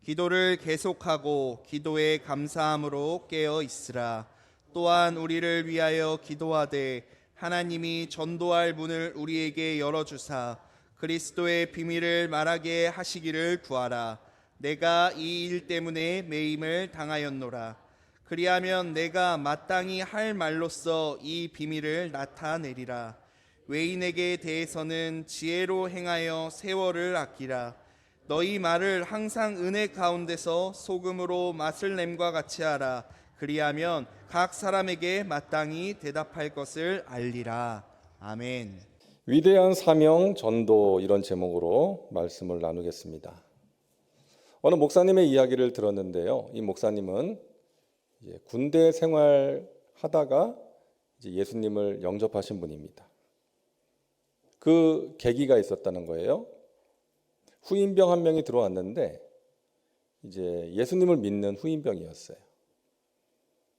기도를 계속하고 기도에 감사함으로 깨어 있으라. 또한 우리를 위하여 기도하되 하나님이 전도할 문을 우리에게 열어주사 그리스도의 비밀을 말하게 하시기를 구하라. 내가 이 일 때문에 매임을 당하였노라. 그리하면 내가 마땅히 할 말로써 이 비밀을 나타내리라. 외인에게 대해서는 지혜로 행하여 세월을 아끼라. 너희 말을 항상 은혜 가운데서 소금으로 맛을 냄과 같이 하라. 그리하면 각 사람에게 마땅히 대답할 것을 알리라. 아멘. 위대한 사명 전도, 이런 제목으로 말씀을 나누겠습니다. 어느 목사님의 이야기를 들었는데요. 이 목사님은 군대 생활하다가 예수님을 영접하신 분입니다. 그 계기가 있었다는 거예요. 후임병 한 명이 들어왔는데 예수님을 믿는 후임병이었어요.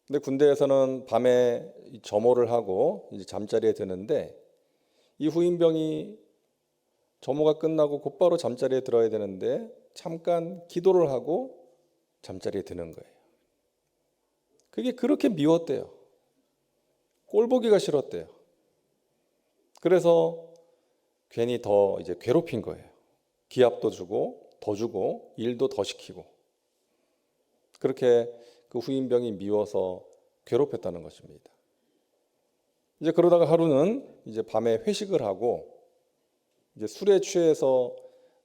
근데 군대에서는 밤에 점호를 하고 잠자리에 드는데 이 후임병이 점호가 끝나고 곧바로 잠자리에 들어야 되는데 잠깐 기도를 하고 잠자리에 드는 거예요. 그게 그렇게 미웠대요. 꼴 보기가 싫었대요. 그래서 괜히 더 괴롭힌 거예요. 기합도 주고 더 주고 일도 더 시키고, 그렇게 그 후임병이 미워서 괴롭혔다는 것입니다. 그러다가 하루는 밤에 회식을 하고 술에 취해서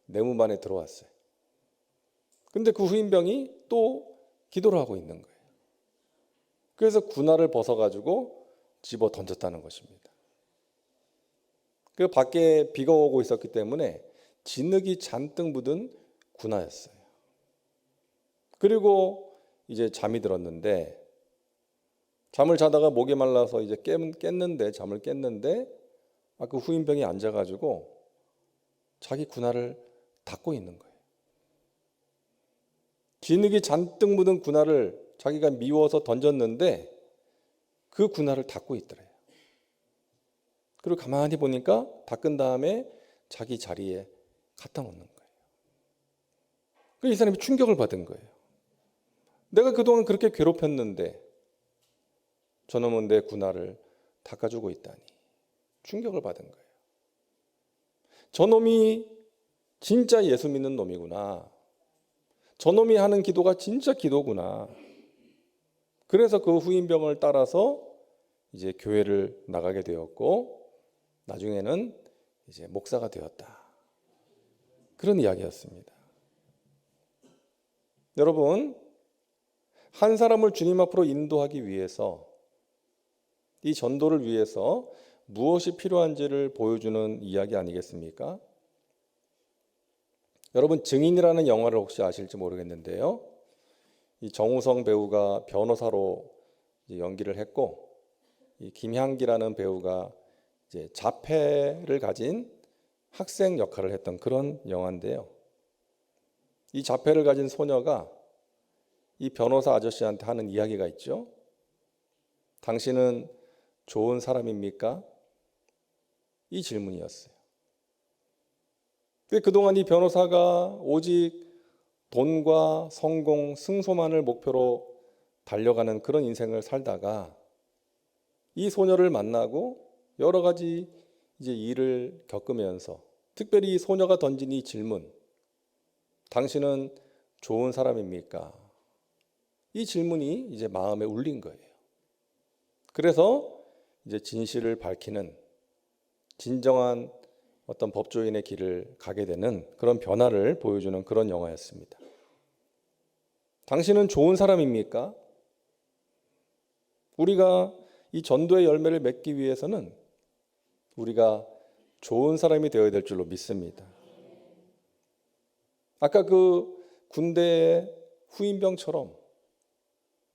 내무반에 들어왔어요. 근데 그 후임병이 또 기도를 하고 있는 거예요. 그래서 군화를 벗어가지고 집어 던졌다는 것입니다. 그 밖에 비가 오고 있었기 때문에 진흙이 잔뜩 묻은 군화였어요. 그리고 잠이 들었는데, 잠을 자다가 목이 말라서 잠을 깼는데 그 후임병이 앉아가지고 자기 군화를 닦고 있는 거예요. 진흙이 잔뜩 묻은 군화를 자기가 미워서 던졌는데 그 군화를 닦고 있더래요. 그리고 가만히 보니까 닦은 다음에 자기 자리에 갖다 놓는 거예요. 그래서 이 사람이 충격을 받은 거예요. 내가 그동안 그렇게 괴롭혔는데 저놈은 내 군화를 닦아주고 있다니. 충격을 받은 거예요. 저놈이 진짜 예수 믿는 놈이구나. 저놈이 하는 기도가 진짜 기도구나. 그래서 그 후임병을 따라서 교회를 나가게 되었고 나중에는 목사가 되었다. 그런 이야기였습니다. 여러분, 한 사람을 주님 앞으로 인도하기 위해서, 이 전도를 위해서 무엇이 필요한지를 보여주는 이야기 아니겠습니까? 여러분, 증인이라는 영화를 혹시 아실지 모르겠는데요. 이 정우성 배우가 변호사로 연기를 했고, 이 김향기라는 배우가 자폐를 가진 학생 역할을 했던 그런 영화인데요. 이 자폐를 가진 소녀가 이 변호사 아저씨한테 하는 이야기가 있죠. 당신은 좋은 사람입니까? 이 질문이었어요. 그동안 이 변호사가 오직 돈과 성공, 승소만을 목표로 달려가는 그런 인생을 살다가 이 소녀를 만나고 여러 가지 일을 겪으면서, 특별히 이 소녀가 던진 이 질문, 당신은 좋은 사람입니까? 이 질문이 마음에 울린 거예요. 그래서 진실을 밝히는 진정한 어떤 법조인의 길을 가게 되는 그런 변화를 보여주는 그런 영화였습니다. 당신은 좋은 사람입니까? 우리가 이 전도의 열매를 맺기 위해서는 우리가 좋은 사람이 되어야 될 줄로 믿습니다. 아까 그 군대의 후임병처럼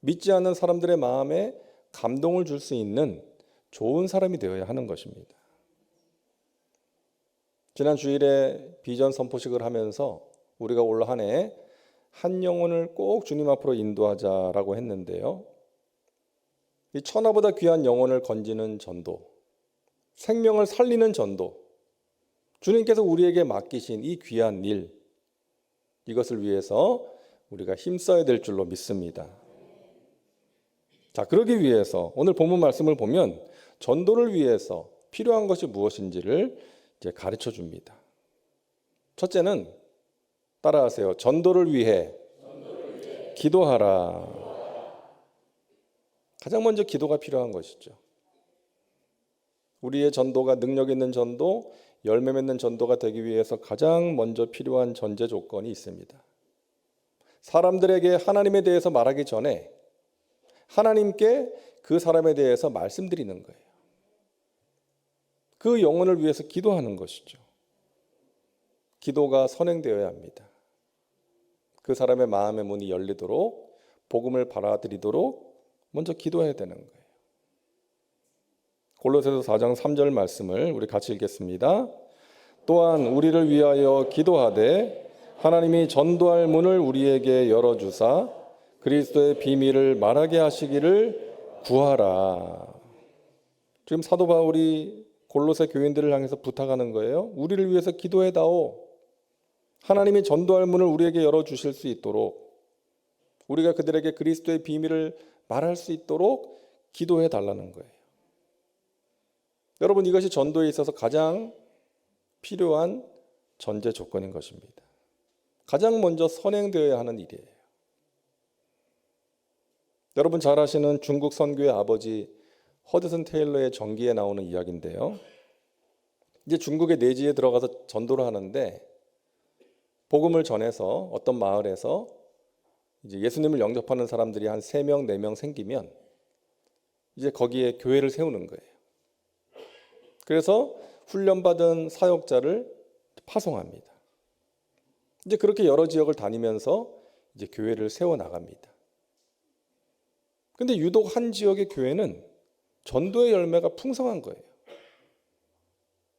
믿지 않는 사람들의 마음에 감동을 줄 수 있는 좋은 사람이 되어야 하는 것입니다. 지난 주일에 비전 선포식을 하면서 우리가 올 한 해 한 영혼을 꼭 주님 앞으로 인도하자라고 했는데요. 이 천하보다 귀한 영혼을 건지는 전도, 생명을 살리는 전도, 주님께서 우리에게 맡기신 이 귀한 일, 이것을 위해서 우리가 힘써야 될 줄로 믿습니다. 자, 그러기 위해서 오늘 본문 말씀을 보면 전도를 위해서 필요한 것이 무엇인지를 이제 가르쳐 줍니다. 첫째는 따라하세요. 전도를 위해 기도하라. 가장 먼저 기도가 필요한 것이죠. 우리의 전도가 능력 있는 전도, 열매 맺는 전도가 되기 위해서 가장 먼저 필요한 전제 조건이 있습니다. 사람들에게 하나님에 대해서 말하기 전에 하나님께 그 사람에 대해서 말씀드리는 거예요. 그 영혼을 위해서 기도하는 것이죠. 기도가 선행되어야 합니다. 그 사람의 마음의 문이 열리도록, 복음을 받아들이도록 먼저 기도해야 되는 거예요. 골로새서 4장 3절 말씀을 우리 같이 읽겠습니다. 또한 우리를 위하여 기도하되 하나님이 전도할 문을 우리에게 열어주사 그리스도의 비밀을 말하게 하시기를 구하라. 지금 사도 바울이 골로새 교인들을 향해서 부탁하는 거예요. 우리를 위해서 기도해다오. 하나님이 전도할 문을 우리에게 열어주실 수 있도록, 우리가 그들에게 그리스도의 비밀을 말할 수 있도록 기도해 달라는 거예요. 여러분, 이것이 전도에 있어서 가장 필요한 전제 조건인 것입니다. 가장 먼저 선행되어야 하는 일이에요. 여러분 잘 아시는 중국 선교의 아버지 허드슨 테일러의 전기에 나오는 이야기인데요. 이제 중국의 내지에 들어가서 전도를 하는데 복음을 전해서 어떤 마을에서 이제 예수님을 영접하는 사람들이 한 3명, 4명 생기면 이제 거기에 교회를 세우는 거예요. 그래서 훈련받은 사역자를 파송합니다. 이제 그렇게 여러 지역을 다니면서 이제 교회를 세워 나갑니다. 근데 유독 한 지역의 교회는 전도의 열매가 풍성한 거예요.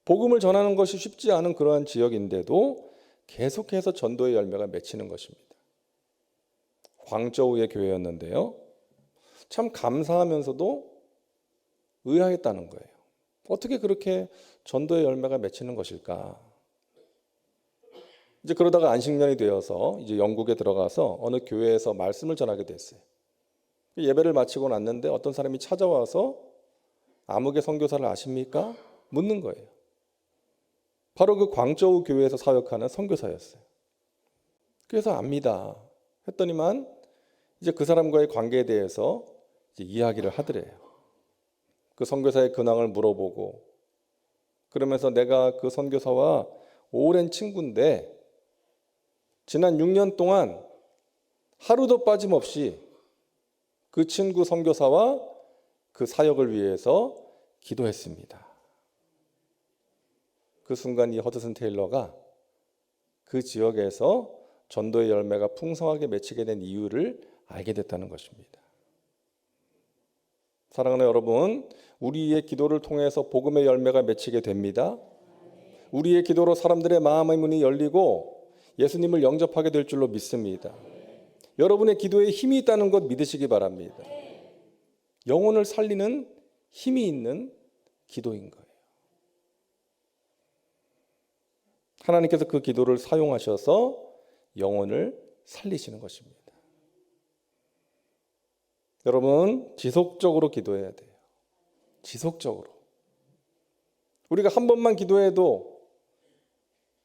복음을 전하는 것이 쉽지 않은 그러한 지역인데도 계속해서 전도의 열매가 맺히는 것입니다. 광저우의 교회였는데요. 참 감사하면서도 의아했다는 거예요. 어떻게 그렇게 전도의 열매가 맺히는 것일까? 이제 그러다가 안식년이 되어서 이제 영국에 들어가서 어느 교회에서 말씀을 전하게 됐어요. 예배를 마치고 났는데 어떤 사람이 찾아와서 아무개 선교사를 아십니까? 묻는 거예요. 바로 그 광저우 교회에서 사역하는 선교사였어요. 그래서 압니다. 했더니만 이제 그 사람과의 관계에 대해서 이제 이야기를 하더래요. 그 선교사의 근황을 물어보고 그러면서 내가 그 선교사와 오랜 친구인데 지난 6년 동안 하루도 빠짐없이 그 친구 선교사와 그 사역을 위해서 기도했습니다. 그 순간 이 허드슨 테일러가 그 지역에서 전도의 열매가 풍성하게 맺히게 된 이유를 알게 됐다는 것입니다. 사랑하는 여러분, 우리의 기도를 통해서 복음의 열매가 맺히게 됩니다. 우리의 기도로 사람들의 마음의 문이 열리고 예수님을 영접하게 될 줄로 믿습니다. 여러분의 기도에 힘이 있다는 것 믿으시기 바랍니다. 영혼을 살리는 힘이 있는 기도인 거예요. 하나님께서 그 기도를 사용하셔서 영혼을 살리시는 것입니다. 여러분, 지속적으로 기도해야 돼요. 지속적으로. 우리가 한 번만 기도해도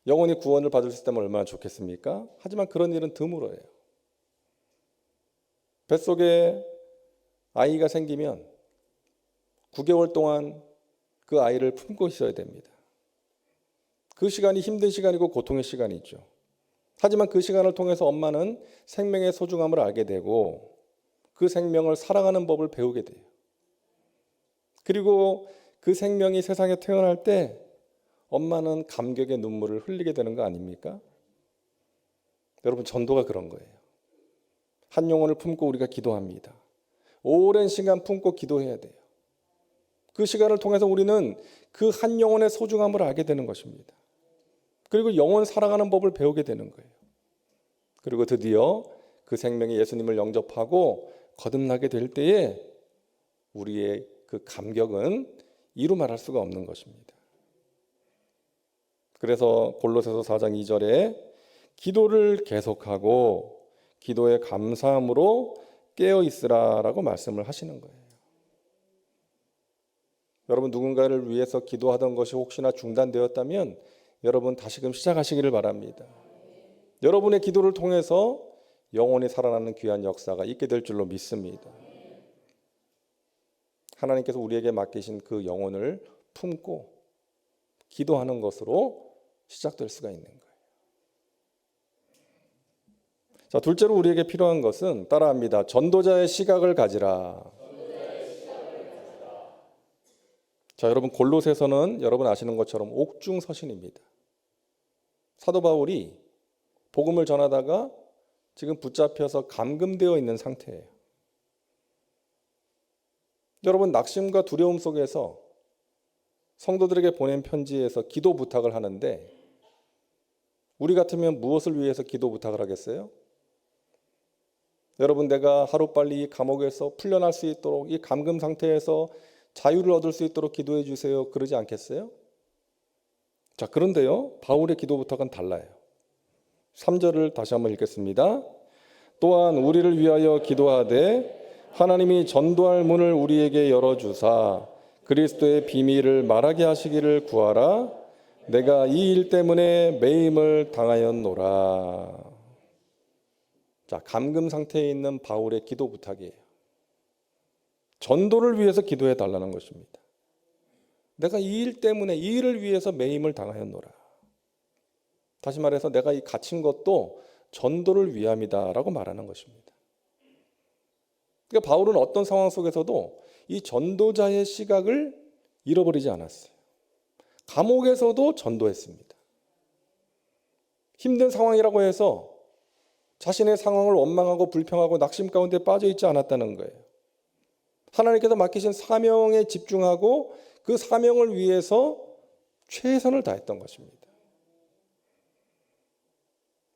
영혼이 구원을 받을 수 있다면 얼마나 좋겠습니까? 하지만 그런 일은 드물어요. 뱃속에 아이가 생기면 9개월 동안 그 아이를 품고 있어야 됩니다. 그 시간이 힘든 시간이고 고통의 시간이죠. 하지만 그 시간을 통해서 엄마는 생명의 소중함을 알게 되고 그 생명을 사랑하는 법을 배우게 돼요. 그리고 그 생명이 세상에 태어날 때 엄마는 감격의 눈물을 흘리게 되는 거 아닙니까? 여러분, 전도가 그런 거예요. 한 영혼을 품고 우리가 기도합니다. 오랜 시간 품고 기도해야 돼요. 그 시간을 통해서 우리는 그 한 영혼의 소중함을 알게 되는 것입니다. 그리고 영혼 사랑하는 법을 배우게 되는 거예요. 그리고 드디어 그 생명이 예수님을 영접하고 거듭나게 될 때에 우리의 그 감격은 이루 말할 수가 없는 것입니다. 그래서 골로새서 4장 2절에 기도를 계속하고 기도에 감사함으로 깨어 있으라라고 말씀을 하시는 거예요. 여러분, 누군가를 위해서 기도하던 것이 혹시나 중단되었다면 여러분 다시금 시작하시기를 바랍니다. 여러분의 기도를 통해서 영혼이 살아나는 귀한 역사가 있게 될 줄로 믿습니다. 하나님께서 우리에게 맡기신 그 영혼을 품고 기도하는 것으로 시작될 수가 있는 거예요. 자, 둘째로 우리에게 필요한 것은 따라합니다. 전도자의 시각을 가지라. 자, 여러분, 골로새서는 여러분 아시는 것처럼 옥중서신입니다. 사도 바울이 복음을 전하다가 지금 붙잡혀서 감금되어 있는 상태예요. 여러분, 낙심과 두려움 속에서 성도들에게 보낸 편지에서 기도 부탁을 하는데 우리 같으면 무엇을 위해서 기도 부탁을 하겠어요? 여러분, 내가 하루빨리 이 감옥에서 풀려날 수 있도록, 이 감금 상태에서 자유를 얻을 수 있도록 기도해 주세요. 그러지 않겠어요? 자, 그런데요, 바울의 기도 부탁은 달라요. 3절을 다시 한번 읽겠습니다. 또한 우리를 위하여 기도하되 하나님이 전도할 문을 우리에게 열어주사 그리스도의 비밀을 말하게 하시기를 구하라. 내가 이 일 때문에 매임을 당하였노라. 자, 감금 상태에 있는 바울의 기도 부탁이에요. 전도를 위해서 기도해 달라는 것입니다. 내가 이 일 때문에, 이 일을 위해서 매임을 당하였노라. 다시 말해서 내가 이 갇힌 것도 전도를 위함이다라고 말하는 것입니다. 그러니까 바울은 어떤 상황 속에서도 이 전도자의 시각을 잃어버리지 않았어요. 감옥에서도 전도했습니다. 힘든 상황이라고 해서 자신의 상황을 원망하고 불평하고 낙심 가운데 빠져 있지 않았다는 거예요. 하나님께서 맡기신 사명에 집중하고 그 사명을 위해서 최선을 다했던 것입니다.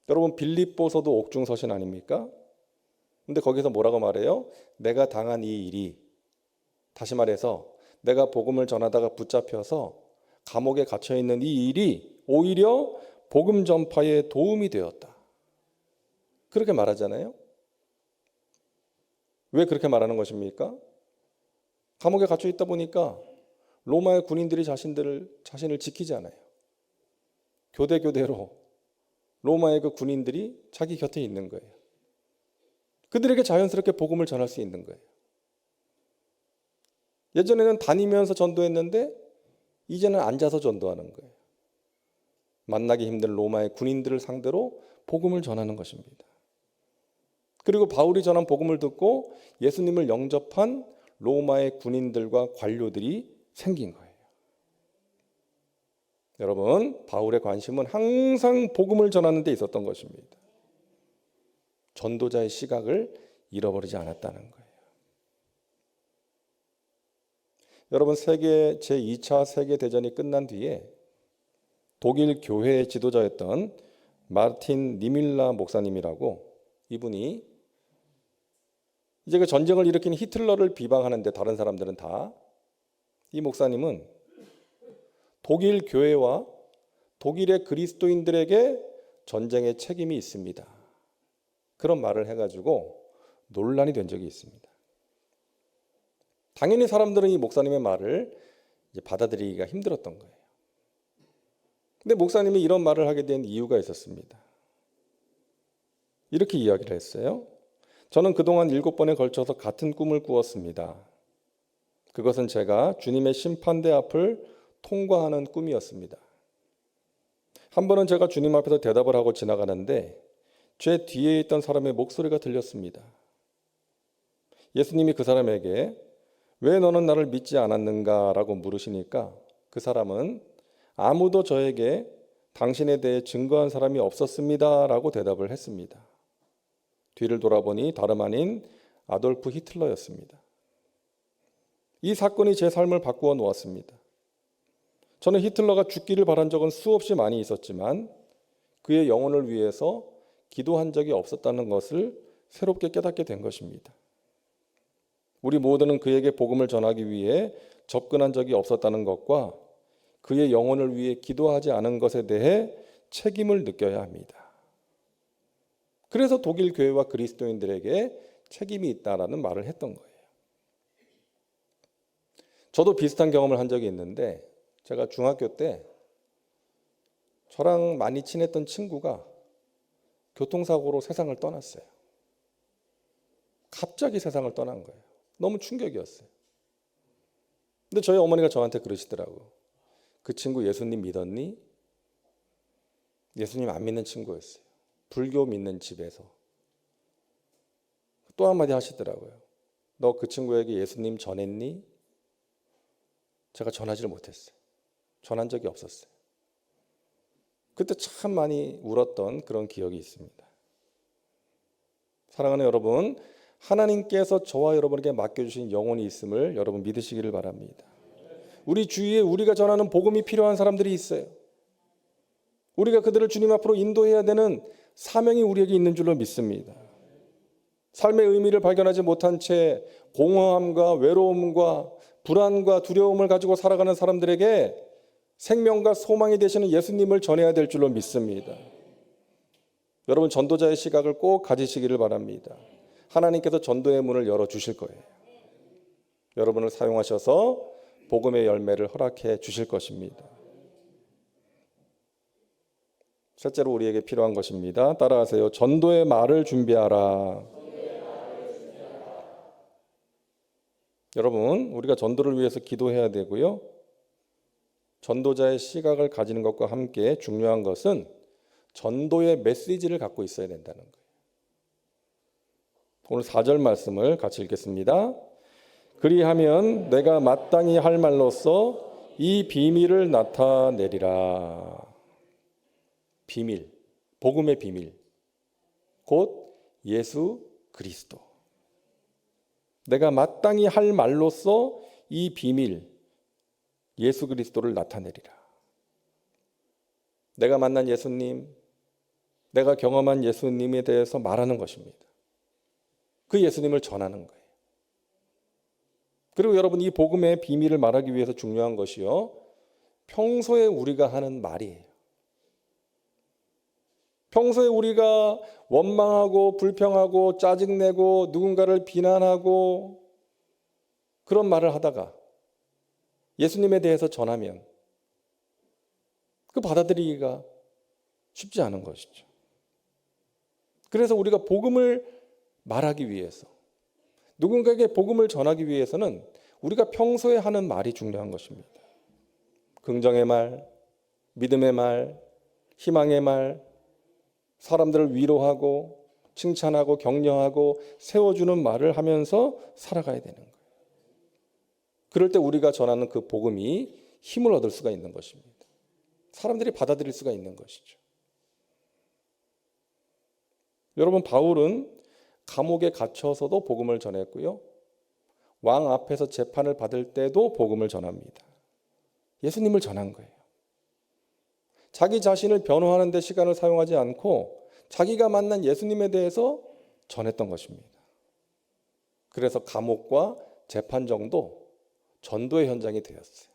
여러분, 빌립보서도 옥중서신 아닙니까? 근데 거기서 뭐라고 말해요? 내가 당한 이 일이, 다시 말해서 내가 복음을 전하다가 붙잡혀서 감옥에 갇혀 있는 이 일이 오히려 복음 전파에 도움이 되었다. 그렇게 말하잖아요. 왜 그렇게 말하는 것입니까? 감옥에 갇혀 있다 보니까 로마의 군인들이 자신을 지키지 않아요. 교대로 로마의 그 군인들이 자기 곁에 있는 거예요. 그들에게 자연스럽게 복음을 전할 수 있는 거예요. 예전에는 다니면서 전도했는데 이제는 앉아서 전도하는 거예요. 만나기 힘든 로마의 군인들을 상대로 복음을 전하는 것입니다. 그리고 바울이 전한 복음을 듣고 예수님을 영접한 로마의 군인들과 관료들이 생긴 거예요. 여러분, 바울의 관심은 항상 복음을 전하는 데 있었던 것입니다. 전도자의 시각을 잃어버리지 않았다는 거예요. 여러분, 제2차 세계대전이 끝난 뒤에 독일 교회의 지도자였던 마르틴 니밀라 목사님이라고, 이분이 이제 그 전쟁을 일으킨 히틀러를 비방하는데 다른 사람들은 다, 이 목사님은 독일 교회와 독일의 그리스도인들에게 전쟁의 책임이 있습니다. 그런 말을 해가지고 논란이 된 적이 있습니다. 당연히 사람들은 이 목사님의 말을 이제 받아들이기가 힘들었던 거예요. 근데 목사님이 이런 말을 하게 된 이유가 있었습니다. 이렇게 이야기를 했어요. 저는 그동안 7번에 걸쳐서 같은 꿈을 꾸었습니다. 그것은 제가 주님의 심판대 앞을 통과하는 꿈이었습니다. 한 번은 제가 주님 앞에서 대답을 하고 지나가는데 제 뒤에 있던 사람의 목소리가 들렸습니다. 예수님이 그 사람에게 왜 너는 나를 믿지 않았는가 라고 물으시니까 그 사람은 아무도 저에게 당신에 대해 증거한 사람이 없었습니다 라고 대답을 했습니다. 뒤를 돌아보니 다름 아닌 아돌프 히틀러였습니다. 이 사건이 제 삶을 바꾸어 놓았습니다. 저는 히틀러가 죽기를 바란 적은 수없이 많이 있었지만 그의 영혼을 위해서 기도한 적이 없었다는 것을 새롭게 깨닫게 된 것입니다. 우리 모두는 그에게 복음을 전하기 위해 접근한 적이 없었다는 것과 그의 영혼을 위해 기도하지 않은 것에 대해 책임을 느껴야 합니다. 그래서 독일 교회와 그리스도인들에게 책임이 있다라는 말을 했던 거예요. 저도 비슷한 경험을 한 적이 있는데, 제가 중학교 때 저랑 많이 친했던 친구가 교통사고로 세상을 떠났어요. 갑자기 세상을 떠난 거예요. 너무 충격이었어요. 근데 저희 어머니가 저한테 그러시더라고요. 그 친구 예수님 믿었니? 예수님 안 믿는 친구였어요. 불교 믿는 집에서. 또 한마디 하시더라고요. 너 그 친구에게 예수님 전했니? 제가 전하지를 못했어요. 전한 적이 없었어요. 그때 참 많이 울었던 그런 기억이 있습니다. 사랑하는 여러분, 하나님께서 저와 여러분에게 맡겨주신 영혼이 있음을 여러분 믿으시기를 바랍니다. 우리 주위에 우리가 전하는 복음이 필요한 사람들이 있어요. 우리가 그들을 주님 앞으로 인도해야 되는 사명이 우리에게 있는 줄로 믿습니다. 삶의 의미를 발견하지 못한 채 공허함과 외로움과 불안과 두려움을 가지고 살아가는 사람들에게 생명과 소망이 되시는 예수님을 전해야 될 줄로 믿습니다. 여러분, 전도자의 시각을 꼭 가지시기를 바랍니다. 하나님께서 전도의 문을 열어주실 거예요. 여러분을 사용하셔서 복음의 열매를 허락해 주실 것입니다. 셋째로 우리에게 필요한 것입니다. 따라하세요. 전도의 말을 준비하라. 여러분, 우리가 전도를 위해서 기도해야 되고요. 전도자의 시각을 가지는 것과 함께 중요한 것은 전도의 메시지를 갖고 있어야 된다는 거예요. 오늘 4절 말씀을 같이 읽겠습니다. 그리하면 내가 마땅히 할 말로써 이 비밀을 나타내리라. 비밀, 복음의 비밀, 곧 예수 그리스도. 내가 마땅히 할 말로써 이 비밀, 예수 그리스도를 나타내리라. 내가 만난 예수님, 내가 경험한 예수님에 대해서 말하는 것입니다. 그 예수님을 전하는 거예요. 그리고 여러분, 이 복음의 비밀을 말하기 위해서 중요한 것이요, 평소에 우리가 하는 말이에요. 평소에 우리가 원망하고 불평하고 짜증내고 누군가를 비난하고 그런 말을 하다가 예수님에 대해서 전하면 그 받아들이기가 쉽지 않은 것이죠. 그래서 우리가 복음을 말하기 위해서, 누군가에게 복음을 전하기 위해서는 우리가 평소에 하는 말이 중요한 것입니다. 긍정의 말, 믿음의 말, 희망의 말, 사람들을 위로하고 칭찬하고 격려하고 세워주는 말을 하면서 살아가야 되는 거예요. 그럴 때 우리가 전하는 그 복음이 힘을 얻을 수가 있는 것입니다. 사람들이 받아들일 수가 있는 것이죠. 여러분, 바울은 감옥에 갇혀서도 복음을 전했고요, 왕 앞에서 재판을 받을 때도 복음을 전합니다. 예수님을 전한 거예요. 자기 자신을 변호하는 데 시간을 사용하지 않고 자기가 만난 예수님에 대해서 전했던 것입니다. 그래서 감옥과 재판정도 전도의 현장이 되었어요.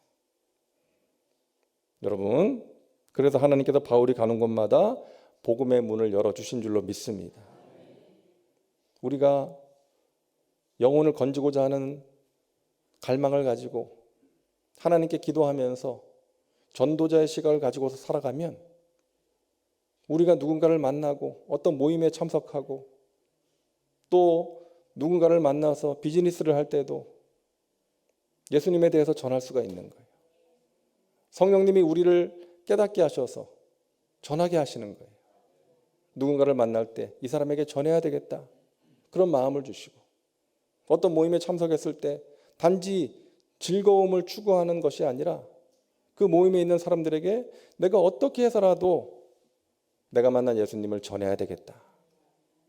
여러분, 그래서 하나님께서 바울이 가는 곳마다 복음의 문을 열어주신 줄로 믿습니다. 우리가 영혼을 건지고자 하는 갈망을 가지고 하나님께 기도하면서 전도자의 시각을 가지고서 살아가면 우리가 누군가를 만나고 어떤 모임에 참석하고 또 누군가를 만나서 비즈니스를 할 때도 예수님에 대해서 전할 수가 있는 거예요. 성령님이 우리를 깨닫게 하셔서 전하게 하시는 거예요. 누군가를 만날 때 이 사람에게 전해야 되겠다, 그런 마음을 주시고, 어떤 모임에 참석했을 때 단지 즐거움을 추구하는 것이 아니라 그 모임에 있는 사람들에게 내가 어떻게 해서라도 내가 만난 예수님을 전해야 되겠다,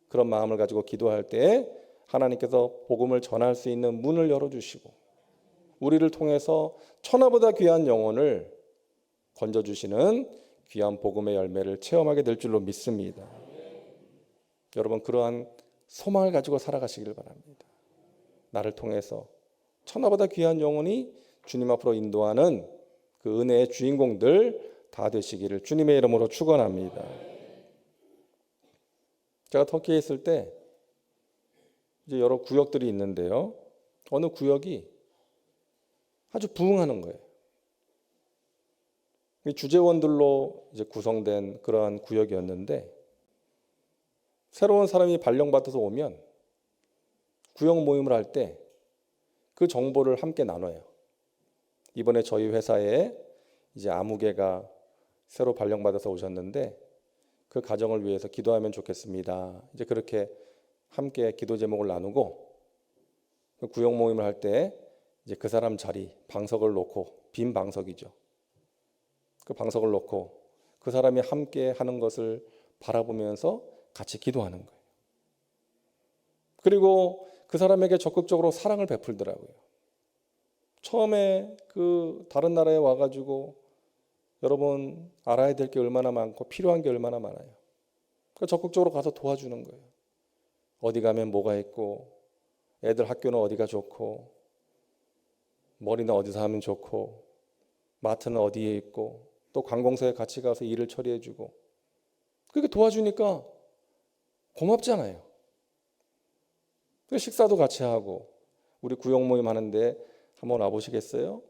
그런 마음을 가지고 기도할 때 하나님께서 복음을 전할 수 있는 문을 열어주시고 우리를 통해서 천하보다 귀한 영혼을 건져주시는 귀한 복음의 열매를 체험하게 될 줄로 믿습니다. 여러분, 그러한 소망을 가지고 살아가시길 바랍니다. 나를 통해서 천하보다 귀한 영혼이 주님 앞으로 인도하는 그 은혜의 주인공들 다 되시기를 주님의 이름으로 축원합니다. 제가 터키에 있을 때 이제 여러 구역들이 있는데요. 어느 구역이 아주 부흥하는 거예요. 주재원들로 이제 구성된 그러한 구역이었는데, 새로운 사람이 발령받아서 오면 구역 모임을 할 때 그 정보를 함께 나눠요. 이번에 저희 회사에 이제 아무개가 새로 발령받아서 오셨는데 그 가정을 위해서 기도하면 좋겠습니다. 이제 그렇게 함께 기도 제목을 나누고, 그 구역 모임을 할 때 이제 그 사람 자리 방석을 놓고, 빈 방석이죠. 그 방석을 놓고 그 사람이 함께 하는 것을 바라보면서 같이 기도하는 거예요. 그리고 그 사람에게 적극적으로 사랑을 베풀더라고요. 처음에 그 다른 나라에 와가지고 여러분 알아야 될 게 얼마나 많고 필요한 게 얼마나 많아요. 그러니까 적극적으로 가서 도와주는 거예요. 어디 가면 뭐가 있고, 애들 학교는 어디가 좋고, 머리는 어디서 하면 좋고, 마트는 어디에 있고, 또 관공서에 같이 가서 일을 처리해주고, 그렇게 도와주니까 고맙잖아요. 식사도 같이 하고, 우리 구역 모임 하는데 한번 와보시겠어요?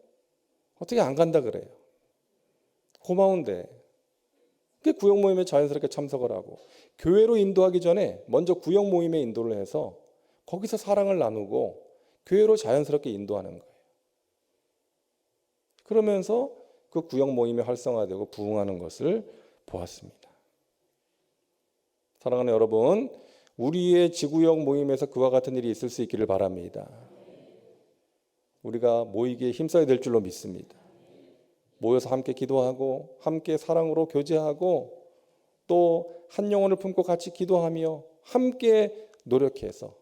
어떻게 안 간다 그래요? 고마운데. 그 구역 모임에 자연스럽게 참석을 하고, 교회로 인도하기 전에 먼저 구역 모임에 인도를 해서 거기서 사랑을 나누고 교회로 자연스럽게 인도하는 거예요. 그러면서 그 구역 모임이 활성화되고 부흥하는 것을 보았습니다. 사랑하는 여러분, 우리의 지구역 모임에서 그와 같은 일이 있을 수 있기를 바랍니다. 우리가 모이기에 힘써야 될 줄로 믿습니다. 모여서 함께 기도하고 함께 사랑으로 교제하고 또 한 영혼을 품고 같이 기도하며 함께 노력해서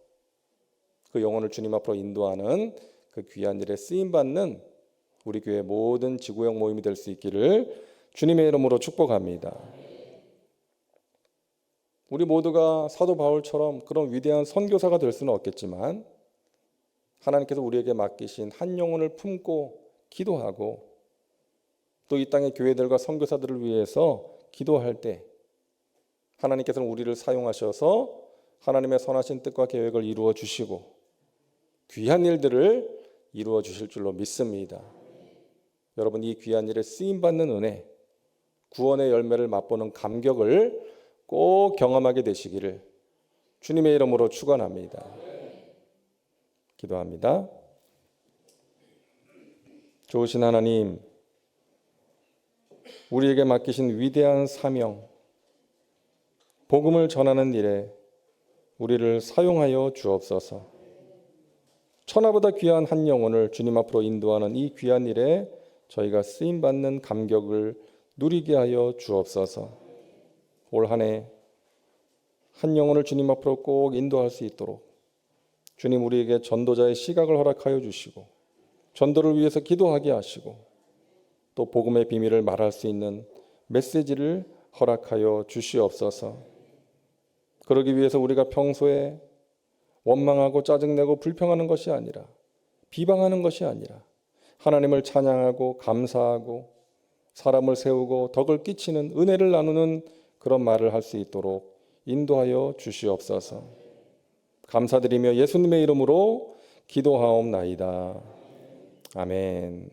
그 영혼을 주님 앞으로 인도하는 그 귀한 일에 쓰임받는 우리 교회 모든 지구역 모임이 될 수 있기를 주님의 이름으로 축복합니다. 우리 모두가 사도 바울처럼 그런 위대한 선교사가 될 수는 없겠지만, 하나님께서 우리에게 맡기신 한 영혼을 품고 기도하고 또 이 땅의 교회들과 선교사들을 위해서 기도할 때 하나님께서는 우리를 사용하셔서 하나님의 선하신 뜻과 계획을 이루어 주시고 귀한 일들을 이루어 주실 줄로 믿습니다. 여러분, 이 귀한 일에 쓰임받는 은혜, 구원의 열매를 맛보는 감격을 꼭 경험하게 되시기를 주님의 이름으로 축원합니다. 기도합니다. 좋으신 하나님, 우리에게 맡기신 위대한 사명, 복음을 전하는 일에 우리를 사용하여 주옵소서. 천하보다 귀한 한 영혼을 주님 앞으로 인도하는 이 귀한 일에 저희가 쓰임받는 감격을 누리게 하여 주옵소서. 올 한 해 한 영혼을 주님 앞으로 꼭 인도할 수 있도록 주님, 우리에게 전도자의 시각을 허락하여 주시고 전도를 위해서 기도하게 하시고 또 복음의 비밀을 말할 수 있는 메시지를 허락하여 주시옵소서. 그러기 위해서 우리가 평소에 원망하고 짜증내고 불평하는 것이 아니라, 비방하는 것이 아니라 하나님을 찬양하고 감사하고 사람을 세우고 덕을 끼치는 은혜를 나누는 그런 말을 할 수 있도록 인도하여 주시옵소서. 감사드리며 예수님의 이름으로 기도하옵나이다. 아멘.